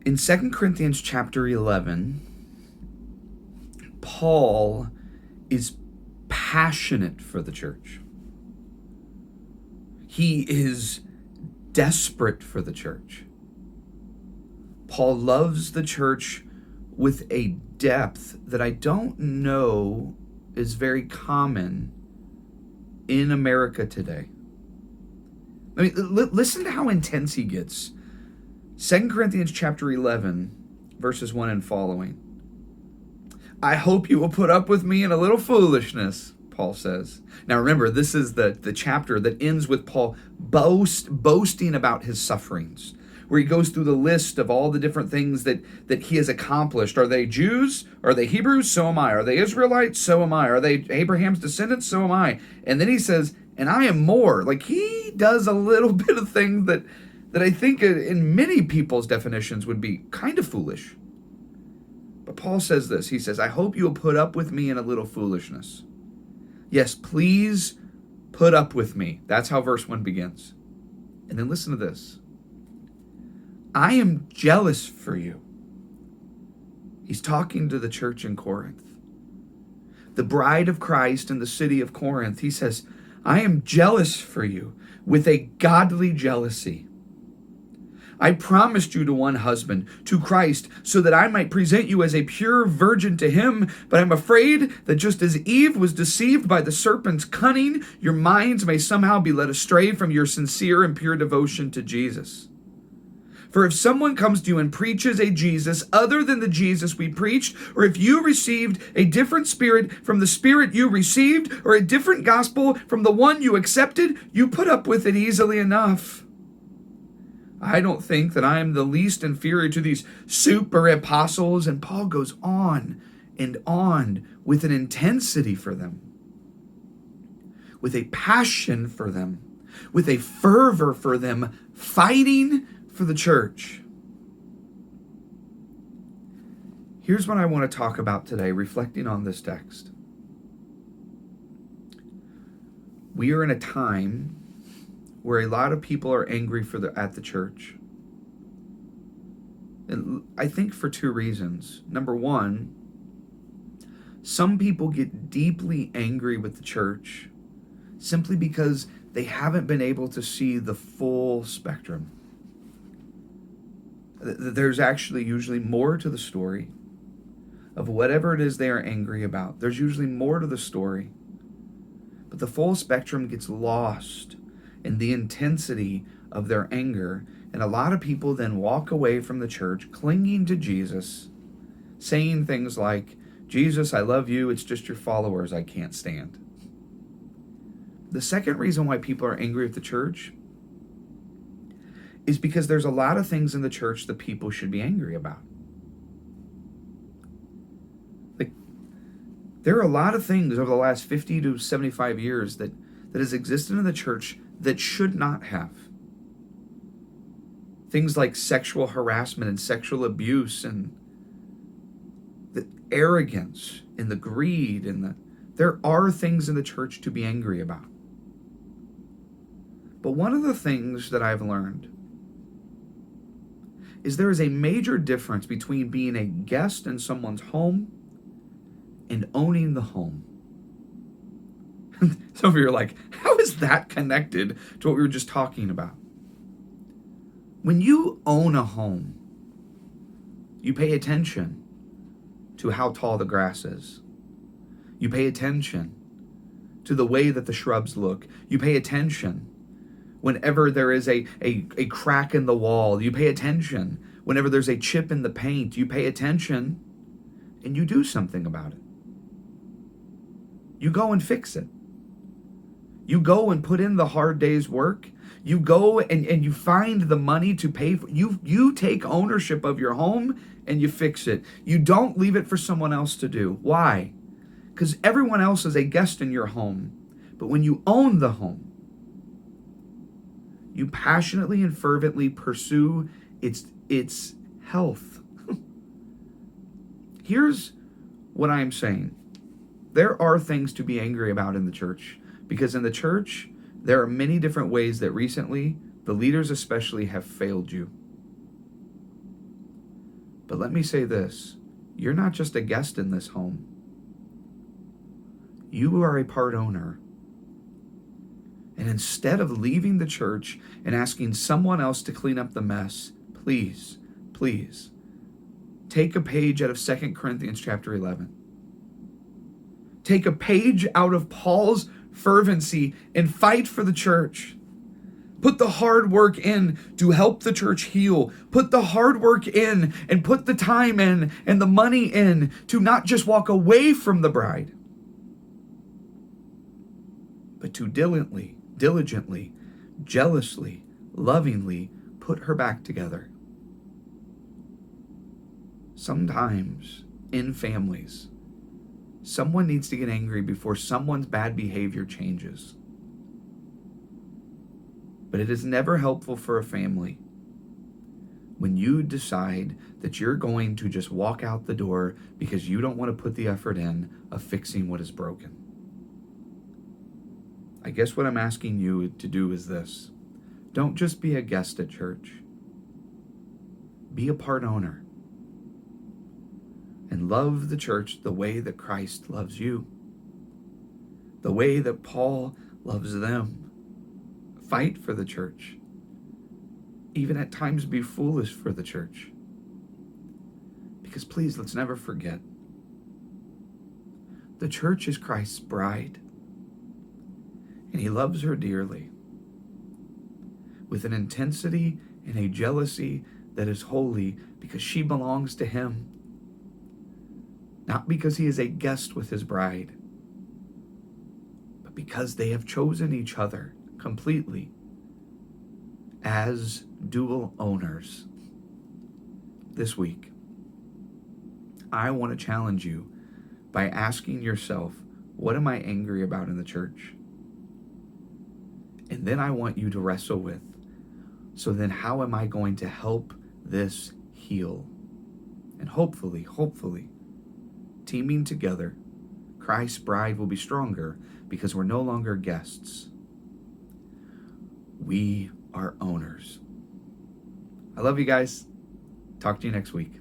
In 2 Corinthians chapter 11, Paul is passionate for the church. He is desperate for the church. Paul loves the church with a depth that I don't know is very common in America today. I mean, listen to how intense he gets. 2 Corinthians chapter 11, verses 1 and following. I hope you will put up with me in a little foolishness, Paul says. Now remember, this is the chapter that ends with Paul boasting about his sufferings, where he goes through the list of all the different things that he has accomplished. Are they Jews? Are they Hebrews? So am I. Are they Israelites? So am I. Are they Abraham's descendants? So am I. And then he says, and I am more. Like, he does a little bit of things that I think in many people's definitions would be kind of foolish. But Paul says this. He says, I hope you will put up with me in a little foolishness. Yes, please put up with me. That's how verse 1 begins. And then listen to this. I am jealous for you. He's talking to the church in Corinth. The bride of Christ in the city of Corinth. He says, I am jealous for you with a godly jealousy. I promised you to one husband, to Christ, so that I might present you as a pure virgin to him. But I'm afraid that just as Eve was deceived by the serpent's cunning, your minds may somehow be led astray from your sincere and pure devotion to Jesus. For if someone comes to you and preaches a Jesus other than the Jesus we preached, or if you received a different spirit from the spirit you received, or a different gospel from the one you accepted, you put up with it easily enough. I don't think that I am the least inferior to these super apostles. And Paul goes on and on with an intensity for them, with a passion for them, with a fervor for them, fighting for the church. Here's what I want to talk about today, reflecting on this text. We are in a time where a lot of people are angry at the church. And I think for two reasons. Number one, some people get deeply angry with the church simply because they haven't been able to see the full spectrum. There's actually usually more to the story of whatever it is they are angry about. There's usually more to the story. But the full spectrum gets lost in the intensity of their anger. And a lot of people then walk away from the church clinging to Jesus, saying things like, Jesus, I love you, it's just your followers I can't stand. The second reason why people are angry at the church is because there's a lot of things in the church that people should be angry about. Like, there are a lot of things over the last 50 to 75 years that has existed in the church that should not have. Things like sexual harassment and sexual abuse and the arrogance and the greed there are things in the church to be angry about. But one of the things that I've learned is there is a major difference between being a guest in someone's home and owning the home. Some of you are like, how is that connected to what we were just talking about? When you own a home, you pay attention to how tall the grass is. You pay attention to the way that the shrubs look. You pay attention whenever there is a crack in the wall. You pay attention whenever there's a chip in the paint. You pay attention and you do something about it. You go and fix it. You go and put in the hard day's work. You go and you find the money to pay for you take ownership of your home and you fix it. You don't leave it for someone else to do. Why? Because everyone else is a guest in your home. But when you own the home, you passionately and fervently pursue its health. Here's what I'm saying. There are things to be angry about in the church. Because in the church, there are many different ways that recently, the leaders especially, have failed you. But let me say this. You're not just a guest in this home. You are a part owner. And instead of leaving the church and asking someone else to clean up the mess, please, please, take a page out of 2 Corinthians chapter 11. Take a page out of Paul's fervency and fight for the church. Put the hard work in to help the church heal. Put the hard work in and put the time in and the money in to not just walk away from the bride, but to diligently, jealously, lovingly put her back together. Sometimes in families, someone needs to get angry before someone's bad behavior changes. But it is never helpful for a family when you decide that you're going to just walk out the door because you don't want to put the effort in of fixing what is broken. I guess what I'm asking you to do is this. Don't just be a guest at church. Be a part owner. And love the church the way that Christ loves you. The way that Paul loves them. Fight for the church. Even at times be foolish for the church. Because please, let's never forget. The church is Christ's bride. And he loves her dearly. With an intensity and a jealousy that is holy because she belongs to him. Not because he is a guest with his bride, but because they have chosen each other completely as dual owners. This week, I want to challenge you by asking yourself, what am I angry about in the church? And then I want you to wrestle with, so then how am I going to help this heal? And hopefully, teaming together, Christ's bride will be stronger because we're no longer guests. We are owners. I love you guys. Talk to you next week.